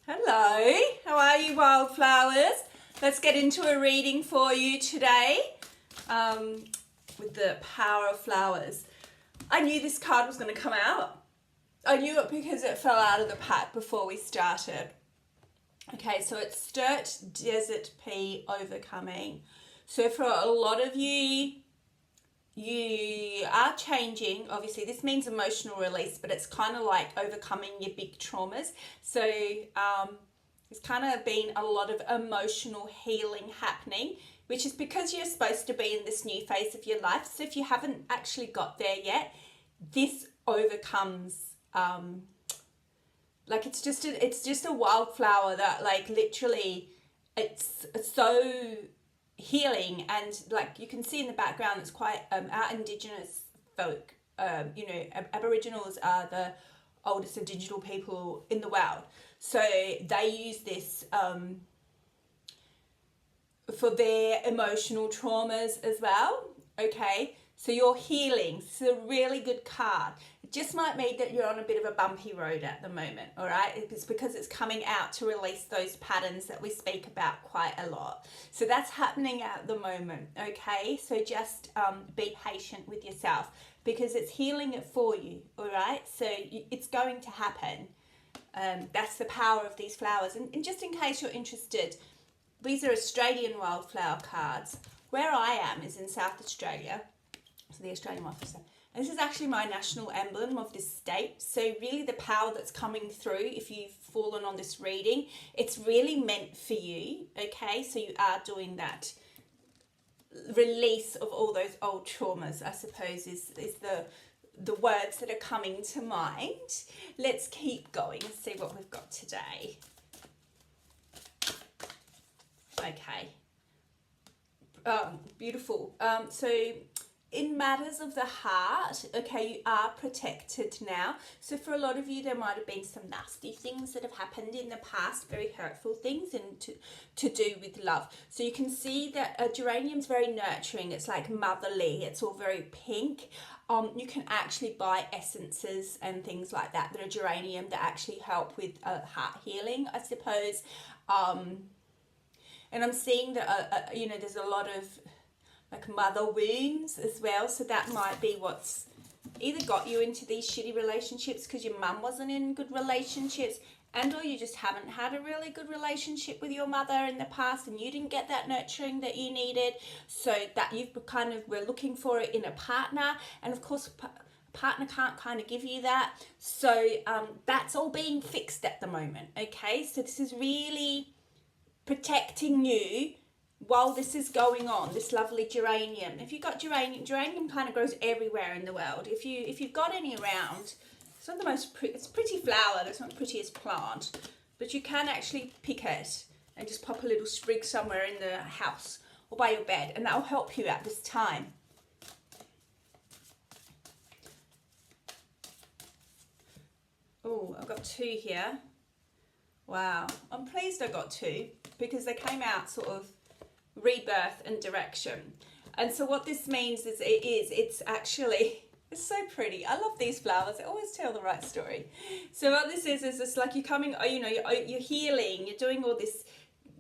Hello, how are you, wildflowers? Let's get into a reading for you today with the power of flowers. I knew this card was going to come out. I knew it because it fell out of the pack before we started. Okay, so it's Sturt Desert Pea Overcoming. So for a lot of you are changing. Obviously this means emotional release, but it's kind of like overcoming your big traumas. So there's kind of been a lot of emotional healing happening, which is because you're supposed to be in this new phase of your life. So if you haven't actually got there yet, this overcomes like it's just a wildflower that like literally it's so healing. And like you can see in the background, it's quite our indigenous folk, Aboriginals are the oldest indigenous people in the world, so they use this for their emotional traumas as well. Okay, so you're healing. This is a really good card. It just might mean that you're on a bit of a bumpy road at the moment, all right? It's because it's coming out to release those patterns that we speak about quite a lot. So that's happening at the moment, okay? So just be patient with yourself because it's healing it for you, all right? So it's going to happen. That's the power of these flowers. And just in case you're interested, these are Australian wildflower cards. Where I am is in South Australia, so the Australian wildflower. And this is actually my national emblem of this state. So really the power that's coming through, if you've fallen on this reading, it's really meant for you, okay? So you are doing that release of all those old traumas, I suppose, is the words that are coming to mind. Let's keep going and see what we've got today. Okay. Beautiful. So in matters of the heart, okay, you are protected now. So for a lot of you, there might have been some nasty things that have happened in the past, very hurtful things, and to do with love. So you can see that geranium's very nurturing. It's like motherly. It's all very pink. You can actually buy essences and things like that that are geranium that actually help with heart healing, I suppose. And I'm seeing that, there's a lot of like mother wounds as well. So that might be what's either got you into these shitty relationships because your mum wasn't in good relationships, and or you just haven't had a really good relationship with your mother in the past and you didn't get that nurturing that you needed. So that we're looking for it in a partner. And of course, partner can't kind of give you that. So that's all being fixed at the moment. Okay, so this is really protecting you while this is going on, this lovely geranium. If you've got geranium kind of grows everywhere in the world. If you've got any around, it's not the most it's a pretty flower, that's not the prettiest plant, but you can actually pick it and just pop a little sprig somewhere in the house or by your bed, and that'll help you at this time. Oh, I've got two here. Wow, I'm pleased I got two because they came out sort of rebirth and direction. And so what this means is it's so pretty. I love these flowers. They always tell the right story. So what this is it's like you're coming, you're healing, you're doing all this,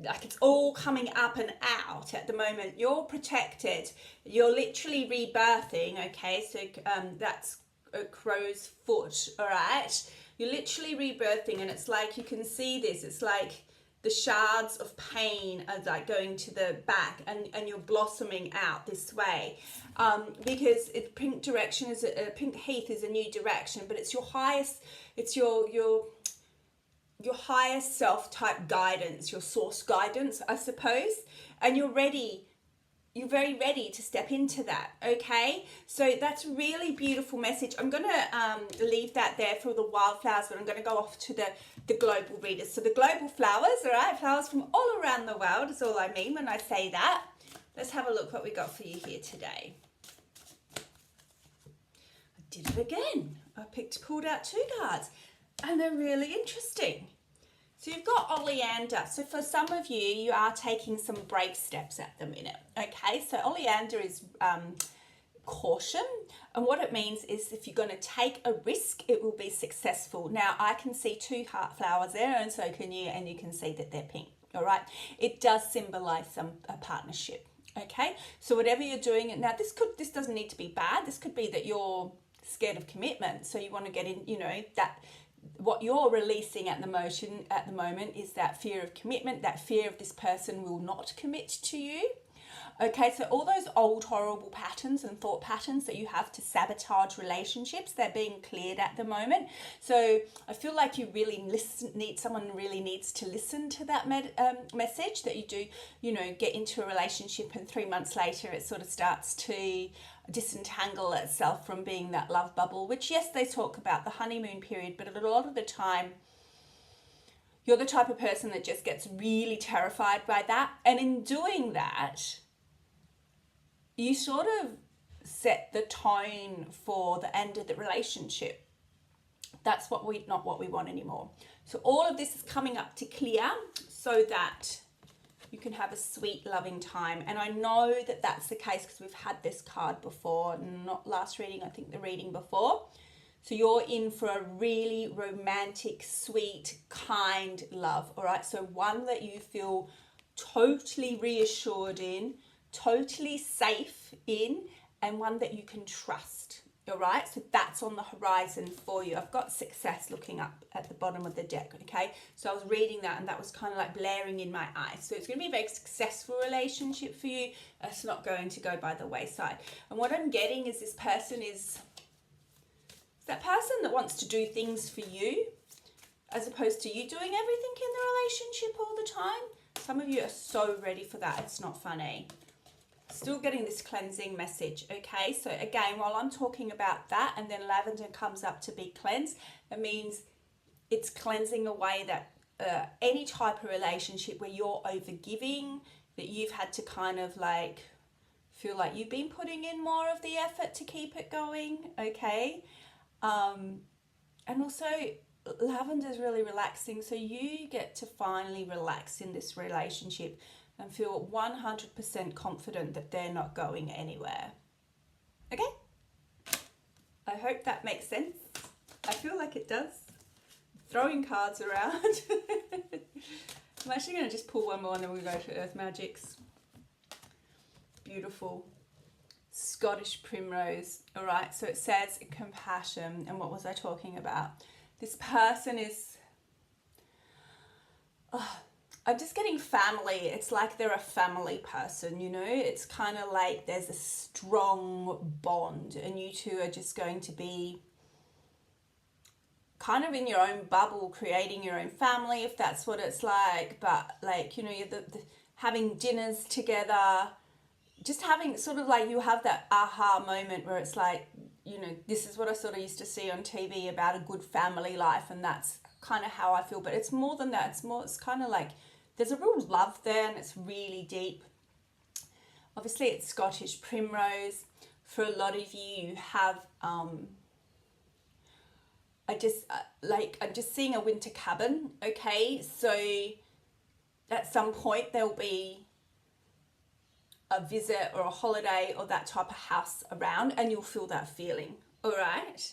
like it's all coming up and out at the moment. You're protected. You're literally rebirthing, okay? So that's a crow's foot, all right? You're literally rebirthing, and it's like you can see this. It's like the shards of pain are like going to the back, and you're blossoming out this way, because pink direction is pink heath is a new direction, but it's your highest, it's your highest self type guidance, your source guidance, I suppose, and you're very ready to step into that, okay? So that's a really beautiful message. I'm going to leave that there for the wildflowers, but I'm going to go off to the global readers. So the global flowers, all right, flowers from all around the world is all I mean when I say that. Let's have a look what we got for you here today. I did it again. I pulled out two cards, and they're really interesting. So you've got oleander. So for some of you, you are taking some brave steps at the minute, okay? So oleander is caution, And what it means is if you're going to take a risk, it will be successful. Now, I can see 2 heart flowers there, and so can you, and you can see that they're pink. All right. It does symbolize a partnership. Okay. So whatever you're doing, now this doesn't need to be bad. This could be that you're scared of commitment. So you want to get in, that what you're releasing at the moment is that fear of commitment, that fear of this person will not commit to you. Okay, so all those old horrible patterns and thought patterns that you have to sabotage relationships, they're being cleared at the moment. So I feel like you really someone really needs to listen to that message that you do, get into a relationship and 3 months later it sort of starts to disentangle itself from being that love bubble, which yes, they talk about the honeymoon period, but a lot of the time you're the type of person that just gets really terrified by that. And in doing that, you sort of set the tone for the end of the relationship. That's not what we want anymore. So all of this is coming up to clear so that you can have a sweet, loving time. And I know that that's the case because we've had this card before, not last reading, I think the reading before. So you're in for a really romantic, sweet, kind love, all right? So one that you feel totally reassured in, totally safe in, and one that you can trust, all right? So that's on the horizon for you. I've got success looking up at the bottom of the deck, okay? So I was reading that and that was kind of like blaring in my eyes. So it's going to be a very successful relationship for you. It's not going to go by the wayside. And what I'm getting is this person is that person that wants to do things for you as opposed to you doing everything in the relationship all the time. Some of you are so ready for that. It's not funny. Still getting this cleansing message, okay? So again, while I'm talking about that and then lavender comes up to be cleansed, it means it's cleansing away that any type of relationship where you're overgiving, that you've had to kind of like feel like you've been putting in more of the effort to keep it going, okay? And also lavender is really relaxing, so you get to finally relax in this relationship and feel 100% confident that they're not going anywhere. Okay? I hope that makes sense. I feel like it does. Throwing cards around. I'm actually going to just pull one more and then we'll go to Earth Magics. Beautiful. Scottish primrose. All right, so it says compassion. And what was I talking about? This person is... I'm just getting family. It's like they're a family person, It's kind of like there's a strong bond and you two are just going to be kind of in your own bubble, creating your own family, if that's what it's like. But like, you're having dinners together, just having sort of like you have that aha moment where it's like, this is what I sort of used to see on TV about a good family life. And that's kind of how I feel. But it's more than that. It's kind of like, there's a real love there and it's really deep. Obviously it's Scottish primrose. For a lot of you, you have, I'm just seeing a winter cabin, okay? So at some point there'll be a visit or a holiday or that type of house around and you'll feel that feeling, all right?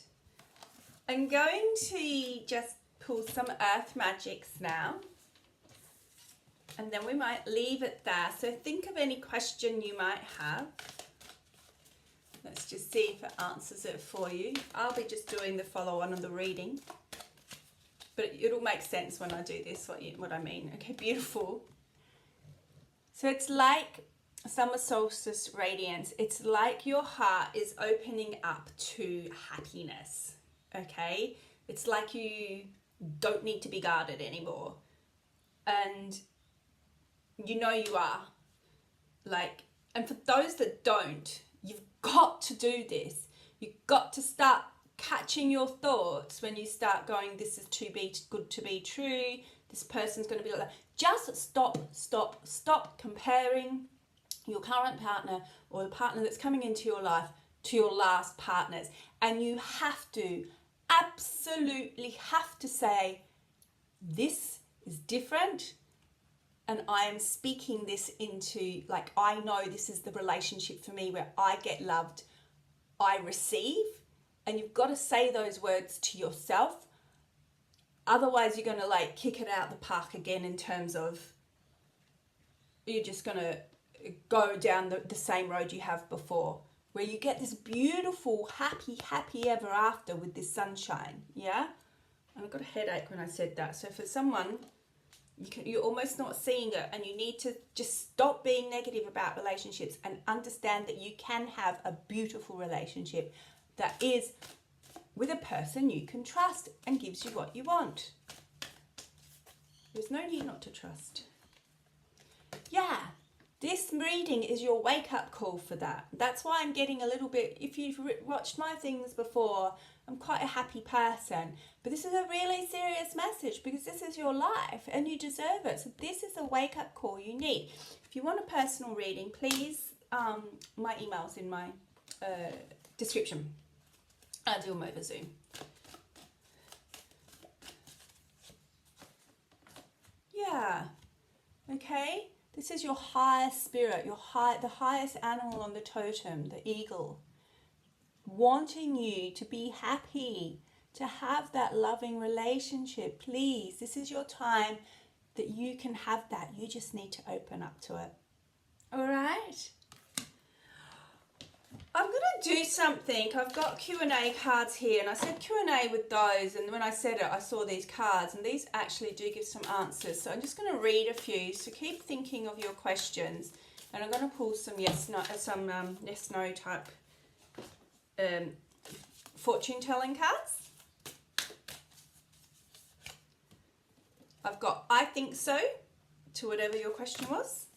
I'm going to just pull some Earth Magics now. And then we might leave it there. So think of any question you might have. Let's just see if it answers it for you. I'll be just doing the follow-on of the reading. But it'll make sense when I do this, what I mean. Okay, beautiful. So it's like summer solstice radiance. It's like your heart is opening up to happiness, okay? It's like you don't need to be guarded anymore. And you are. And for those that don't, you've got to do this. You've got to start catching your thoughts when you start going, this is too good to be true. This person's going to be like that. Just stop comparing your current partner or the partner that's coming into your life to your last partners. And you absolutely have to say, this is different. And I am speaking this into, I know this is the relationship for me where I get loved I receive, and you've got to say those words to yourself. Otherwise, you're going to like kick it out the park again in terms of you're just going to go down the same road you have before, where you get this beautiful, happy ever after with this sunshine, yeah? And I got a headache when I said that. So for someone, you're almost not seeing it, and you need to just stop being negative about relationships and understand that you can have a beautiful relationship that is with a person you can trust and gives you what you want. There's no need not to trust. Yeah, this reading is your wake-up call for that. That's why I'm getting a little bit, if you've watched my things before, I'm quite a happy person. But this is a really serious message because this is your life and you deserve it. So this is a wake-up call you need. If you want a personal reading, please, my email's in my description. I'll do them over Zoom. Yeah, okay. This is your highest spirit, the highest animal on the totem, the eagle, wanting you to be happy, to have that loving relationship. Please, this is your time that you can have that. You just need to open up to it. All right? I'm going to do something. I've got Q&A cards here, and I said Q&A with those, and when I said it, I saw these cards, and these actually do give some answers. So I'm just going to read a few. So keep thinking of your questions, and I'm going to pull some yes/no type fortune-telling cards. I've got I think so to whatever your question was.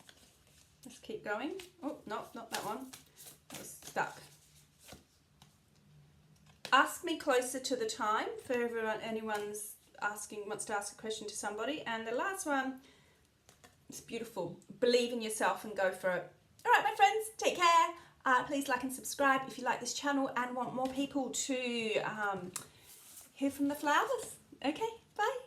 Let's keep going. Oh, no, not that one. I was stuck. Ask me closer to the time for everyone. Anyone's wants to ask a question to somebody. And the last one, it's beautiful. Believe in yourself and go for it. All right, my friends, take care. Please like and subscribe if you like this channel and want more people to hear from the flowers. Okay, bye.